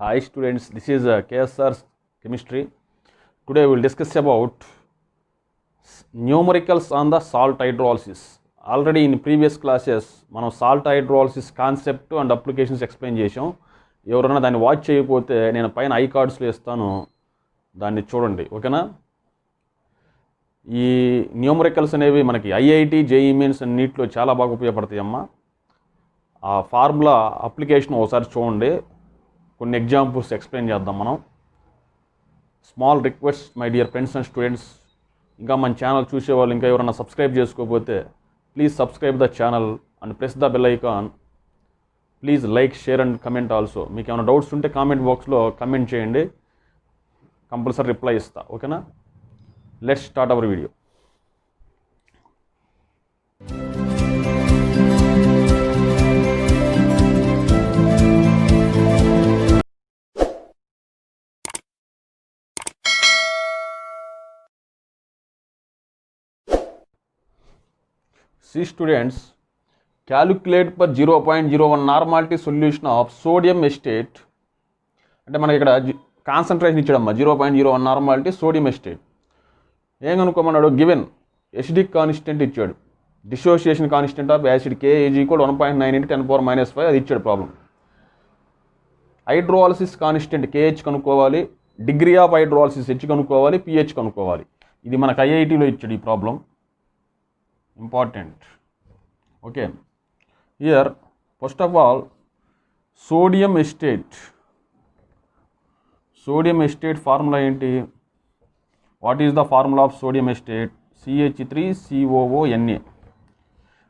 Hi students, this is KSR Chemistry. Today we will discuss about numericals on the salt hydrolysis. Already in previous classes మనం salt hydrolysis concept and applications explain చేసాం. ఎవరైనా దాన్ని watch చేయకపోతే నేను పైన I కార్డ్స్లో ఇస్తాను, దాన్ని చూడండి, ఓకేనా. ఈ న్యూమరికల్స్ అనేవి మనకి ఐఐటి జేఈఈ మెయిన్స్ అండ్ నీట్లో చాలా బాగా ఉపయోగపడతాయి అమ్మా. ఆ ఫార్ములా అప్లికేషన్ ఒకసారి చూడండి, కొన్ని ఎగ్జాంపుల్స్ ఎక్స్ప్లెయిన్ చేద్దాం మనం. Small request my dear friends and students, ఇంకా మన ఛానల్ చూసేవాళ్ళు ఇంకా ఎవరైనా సబ్స్క్రైబ్ చేసుకోకపోతే please subscribe the channel and press the bell icon. Please like, share and comment also. మీకు ఏమైనా డౌట్స్ ఉంటే కామెంట్ బాక్స్లో కమెంట్ చేయండి, కంపల్సరీ రిప్లై ఇస్తా, ఓకేనా. Let's start our video. See students, calculate per 0.01 normality solution of sodium acetate. అంటే మనకి ఇక్కడ కాన్సన్ట్రేషన్ ఇచ్చాడమ్మా, 0.01 నార్మాలిటీ సోడియం ఎస్టేట్. ఏం కనుక్కోమన్నాడు? గివెన్ ఎసిడిక్ కాన్స్టెంట్ ఇచ్చాడు, dissociation constant of acid Ka is equal 1.9 × 10⁻⁵ అది ఇచ్చాడు ప్రాబ్లం. హైడ్రోలిసిస్ కాన్స్టెంట్ KH కనుక్కోవాలి, degree of hydrolysis H కనుక్కోవాలి, pH కనుక్కోవాలి. ఇది మనకు ఐఐటీలో ఇచ్చాడు ఈ problem, important. Okay, here first of all sodium acetate formula enti? What is the formula of sodium acetate? CH3COONA.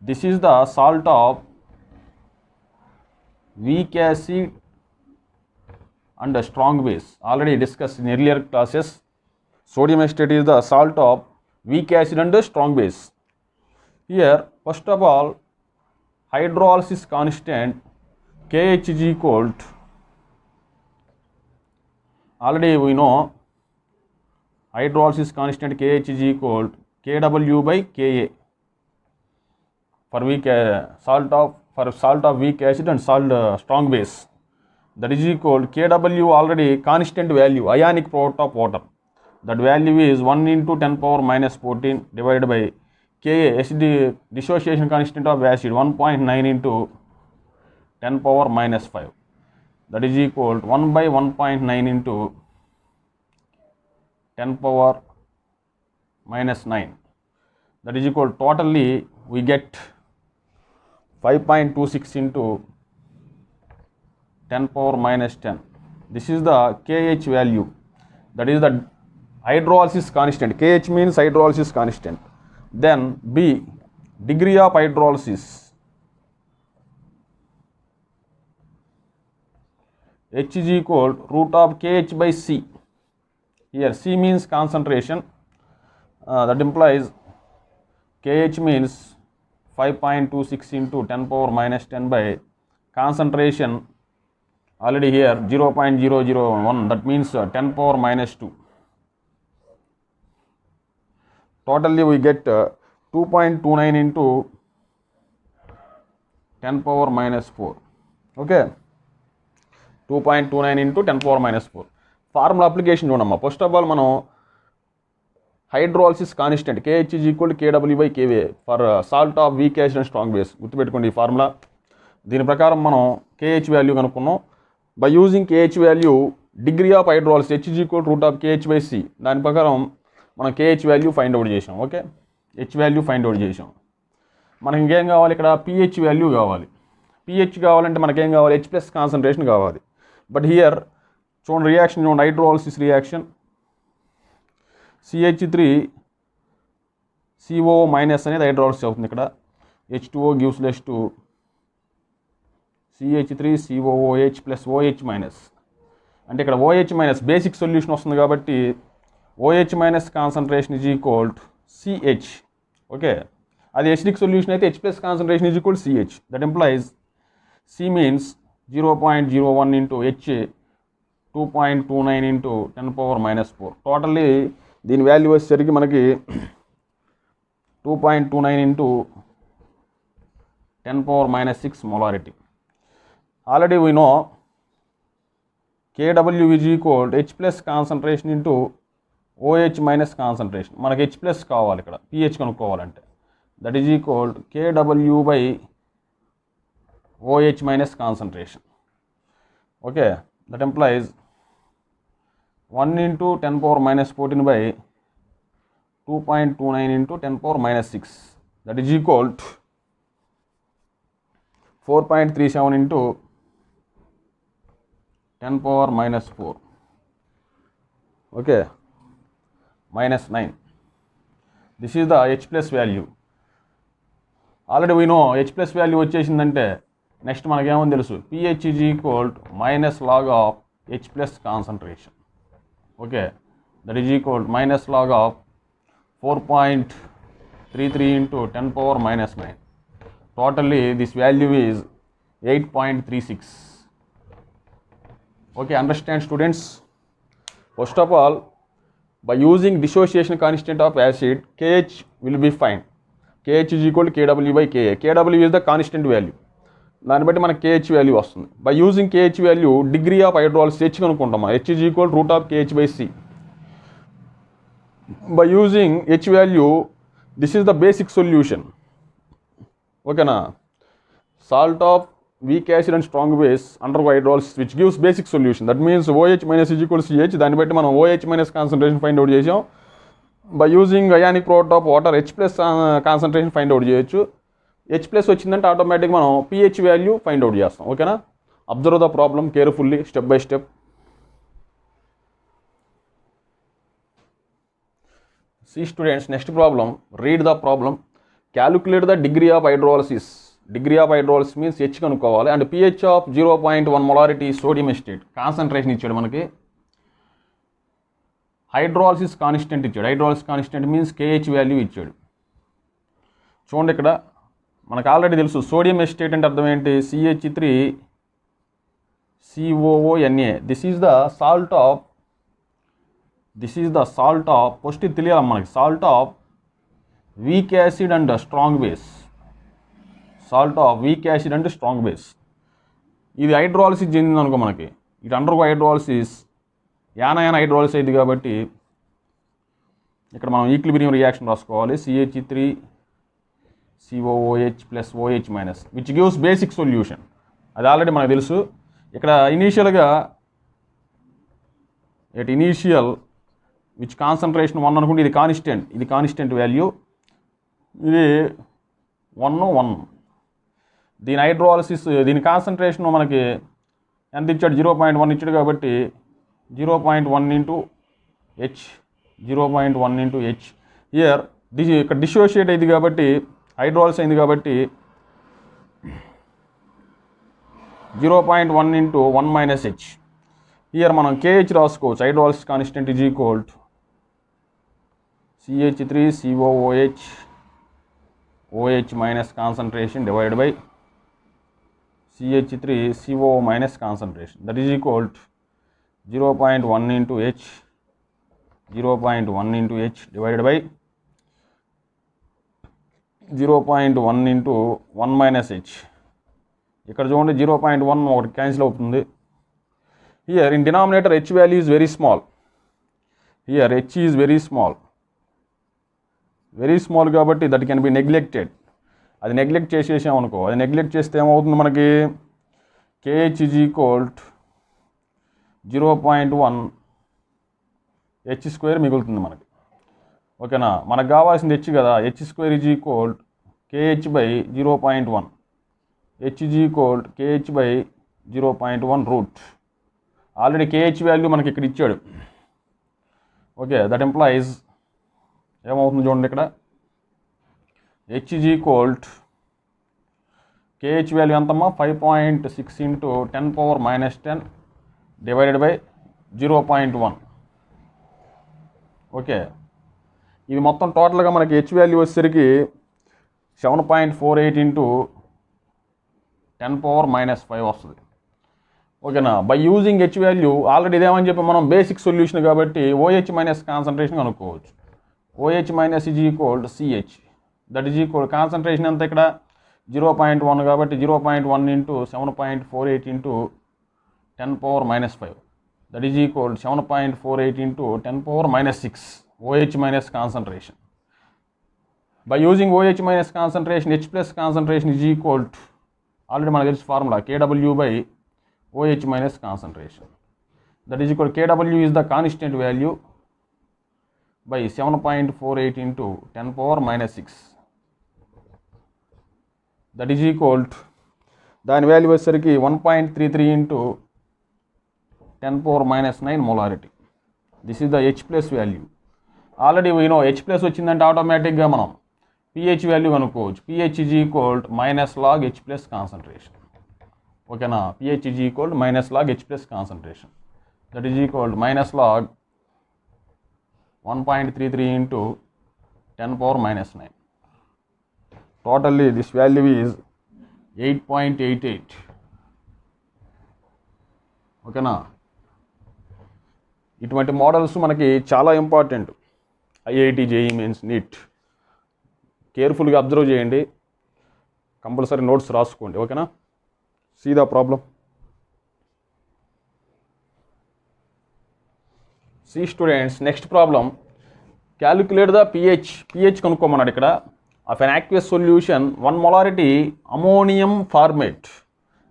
This is the salt of weak acid and a strong base. Already discussed in earlier classes. Sodium acetate is the salt of weak acid and a strong base. Here first of all hydrolysis constant KH is equal to, already we know hydrolysis constant KH is equal to Kw by Ka for weak salt of weak acid and salt strong base. That is equal to Kw, already constant value, ionic product of water. That value is 1 × 10⁻⁻14 divided by Ka, acid dissociation constant of acid 1.9 × 10⁻⁵. That is equal to 1 by 1.9 × 10⁻⁹. That is equal to, totally we get 5.26 × 10⁻⁻10. This is the KH value, that is the hydrolysis constant. KH means hydrolysis constant. Then B, degree of hydrolysis. H is equal to root of KH by C. Here C means concentration, that implies KH means 5.26 × 10⁻⁻10 by concentration, already here 0.001, that means 10⁻⁻2. Totally we get 2.29 × 10⁻⁻4. Okay, 2.29 × 10⁻⁴. Formula application చూడమ్మా. First of all మనం hydrolysis constant KH is equal to Kw by Ka for salt of weak acid and strong base. గుర్తుపెట్టుకోండి ఈ formula. దీని ప్రకారం మనం KH value కనుక్కున్నాం. By using KH value, degree of hydrolysis H is equal to root of KH by C. దాని ప్రకారం మనం KH value find out చేసాం. Okay, H value find out చేసాం. మనకి ఇంకేం కావాలి? ఇక్కడ pH వాల్యూ కావాలి. pH కావాలంటే మనకేం కావాలి? H+ కాన్సన్ట్రేషన్ కావాలి. బట్ హియర్ చూడండి, రియాక్షన్ చూడండి, హైడ్రోలిసిస్ రియాక్షన్ CH3COO- అనేది హైడ్రోలిసిస్ అవుతుంది. ఇక్కడ H2O gives less to CH3COOH plus OH-. అంటే ఇక్కడ OH- బేసిక్ సొల్యూషన్ వస్తుంది కాబట్టి OH- concentration is equal to CH. Okay, అది ఎసిడిక్ సొల్యూషన్ అయితే H+ concentration is equal to CH. That implies C means 0.01 × H 2.29 × 10⁻⁴. Totally దీని value వచ్చేసరికి మనకి 2.29 × 10⁻⁻6 molarity. Already we know KW is equal to H plus concentration into OH minus concentration. మనకి H plus కావాలి ఇక్కడ pH కనుక్కోవాలంటే. That is equal to KW by OH minus concentration. Okay, that implies 1 into 10 power minus 14 by 2.29 into 10 power minus 6. That is equal to 4.37 into 10 power minus 4. Okay, minus 9. This is the H plus value. Already we know H plus value వచ్చేసిందంటే next మనకేమని తెలుసు, pH is equal to minus log of H plus concentration. Okay, that is equal to minus log of 4.33 into 10 power minus 9. Totally this value is 8.36. Okay, understand students? First of all, by using dissociation constant of acid, KH will be fine. KH is equal to KW by KA. KW is the constant value. దాన్ని బట్టి మనకి KH value వస్తుంది. By using KH value degree of hydrolysis H కనుక్కుంటాం. H is equal to root of KH by C. By using H value, this is the basic solution. ఓకేనా, salt of weak acid and strong base undergo hydrolysis which gives basic solution. That means OH minus is equal to CH. దాన్ని బట్టి మనం OH minus concentration find out చేసాం. By using ionic product of water H plus concentration find out చేయొచ్చు. H plus వచ్చిందంటే automatic మనం pH value find out చేస్తాం. ఓకేనా, observe the problem carefully step by step. See students, next problem, read the problem. Calculate the degree of hydrolysis. Degree of hydrolysis means H కనుక్కోవాలి and pH of 0.1 molarity sodium acetate. Concentration ఇచ్చాడు మనకి. Hydrolysis constant ఇచ్చాడు. Hydrolysis constant means KH value ఇచ్చాడు. చూడండి ఇక్కడ మనకు already తెలుసు sodium acetate అంటే అర్థం ఏంటి, CH3COONA. This is the salt of first ఇది తెలియాలి మనకి, salt of weak acid and strong base. Salt of weak acid and strong base. ఇది హైడ్రాలిసిస్ చెందింది అనుకో మనకి, ఇటు అండర్గో హైడ్రాలిసిస్ యానయాన్ హైడ్రాలిసిస్ అయింది కాబట్టి ఇక్కడ మనం ఈక్విలిబ్రియం రియాక్షన్ రాసుకోవాలి. CH3COOH plus OH minus which gives basic solution. అది ఆల్రెడీ మనకు తెలుసు. ఇక్కడ ఇనీషియల్గా ఇనీషియల్ విచ్ కాన్సన్ట్రేషన్ 1 అనుకుంటే ఇది కాన్స్టెంట్ వాల్యూ, ఇది 1. దీని హైడ్రాలిసిస్ దీని కాన్సన్ట్రేషన్ మనకి ఎంత ఇచ్చాడు, 0.1 ఇచ్చాడు కాబట్టి 0.1 into H, 0.1 into H. Here ఇక్కడ డిసోషియేట్ అయింది కాబట్టి హైడ్రాలిసిస్ అయింది కాబట్టి 0.1 into 1 minus H. హియర్ మనం KH రాసుకోవచ్చు. Hydrolysis constant is equal to CH3COOH OH minus concentration divided by CH3CO minus concentration. That is equal to 0.1 into H, 0.1 into H divided by 0.1 into 1 minus H. ఇక్కడ చూడండి 0.1 ఒకటి cancel అవుతుంది. Here in denominator H value is very small. Here H is very small కాబట్టి that can be neglected. అది neglect చేసేసాం అనుకో, అది neglect చేస్తే ఏమవుతుంది మనకి, KH is equal to 0.1 H square మిగులుతుంది మనకి. ఓకేనా, మనకు కావాల్సింది H కదా, H square is equal to KH by 0.1. H is equal to KH by 0.1 root. Already KH value మనకి ఇక్కడ ఇచ్చాడు. ఓకే, దట్ ఎంప్లాయిస్ ఏమవుతుంది చూడండి ఇక్కడ, H is equal to KH value ఎంతమ్మా, 5.6 into 10 power minus 10 divided by 0.1. Okay, ఇది మొత్తం టోటల్గా మనకి H వాల్యూ వచ్చేసరికి 7.48 into 10 power minus 5 వస్తుంది. ఓకేనా, by using H value already ఇదేమని చెప్పి మనం బేసిక్ సొల్యూషన్ కాబట్టి OH మైనస్ కాన్సన్ట్రేషన్ కనుక్కోవచ్చు. OH minus is equal to CH, that is equal concentration ఎంత ఇక్కడ 0.1 కాబట్టి 0.1 into 7.48 into 10 power minus 5. that is equal to 7.48 into 10 power minus 6 OH minus concentration. By using OH minus concentration, H plus concentration is equal to, already మనకు తెలుసు formula, Kw by OH minus concentration. That is equal to Kw is the constant value by 7.48 into 10 power minus 6. That is equal to, దాని value వచ్చేసరికి 1.33 into 10 power minus 9 molarity. This is the H plus value. Already we know H plus వచ్చిందంటే ఆటోమేటిక్గా మనం pH value కనుక్కోవచ్చు. pH is equal to minus log H plus concentration. ఓకేనా, pH is equal to minus log H plus concentration. That is equal to minus log 1.33 into 10 power minus 9. Totally this value is 8.88. ఓకేనా, ఇటువంటి models మనకి చాలా important. IIT, JEE mains, NEET కేర్ఫుల్గా observe చేయండి, compulsory notes రాసుకోండి. ఓకేనా, see the problem. See students, next problem, calculate the pH కనుక్కోమన్నాడు ఇక్కడ of an aqueous solution 1 molarity ammonium formate.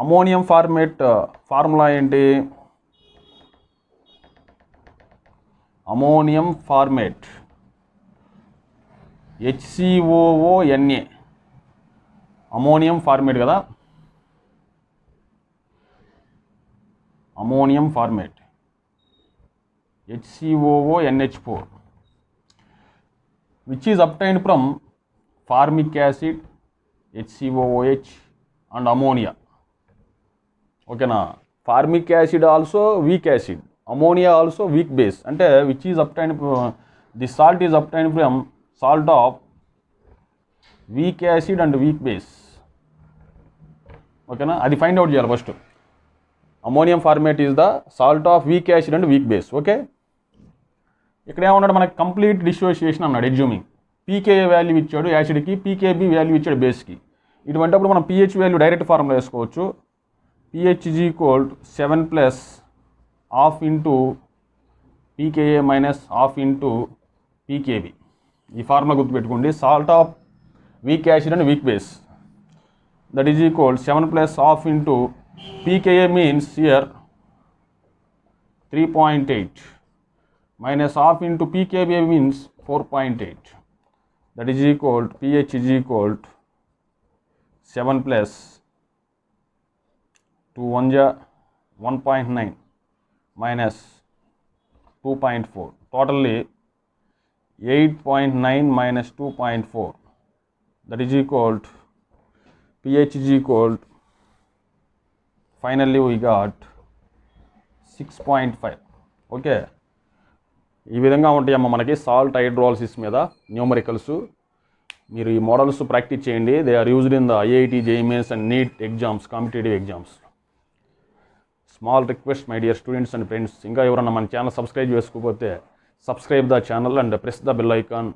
Ammonium formate formula ఏంటి? Ammonium formate HCOONA, ammonium formate కదా, ammonium formate HCOONH4, which is obtained from formic acid, HCOOH and ammonia. ఓకేనా, formic acid also weak acid, ammonia also weak base. అంటే which is obtain, the salt is obtain from salt of weak acid and weak base. ఓకేనా, అది find out చేయాలి first. Ammonium formate is the salt of weak acid and weak base. Okay, ఇక్కడ ఏమన్నాడు మనకి complete dissociation అన్నాడు. ఎగ్జూమింగ్ pKa value ఇచ్చాడు యాసిడ్కి, PKB value ఇచ్చాడు బేస్కి. ఇటువంటిప్పుడు మనం పిహెచ్ వాల్యూ డైరెక్ట్ ఫార్ములా వేసుకోవచ్చు. PH is equal to 7 plus half into pKa minus half into pKb. ఈ ఫార్ములా గుర్తుపెట్టుకోండి, salt of weak acid and weak base. That is equal 7 plus half into pKa means here 3.8 minus half into pKb means 4.8. That is equal to pH is equal to 7 plus 2 1 ja 1.9 minus 2.4. Totally 8.9 minus 2.4. That is equal to pH is equal to, finally we got 6.5. Okay, ఈ విధంగా ఉంటాయమ్మ మనకి salt hydrolysis మీద numericals. మీరు ఈ models practice చేయండి. They are used in the IIT, JEE Mains and NEET exams, competitive exams. Small request my dear students and friends, ఇంకా ఎవరన్నా మన ఛానల్ సబ్స్క్రైబ్ చేసుకోకపోతే subscribe the channel and press the bell icon.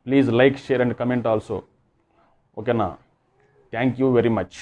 Please like, share and comment also. ఓకేనా, thank you very much.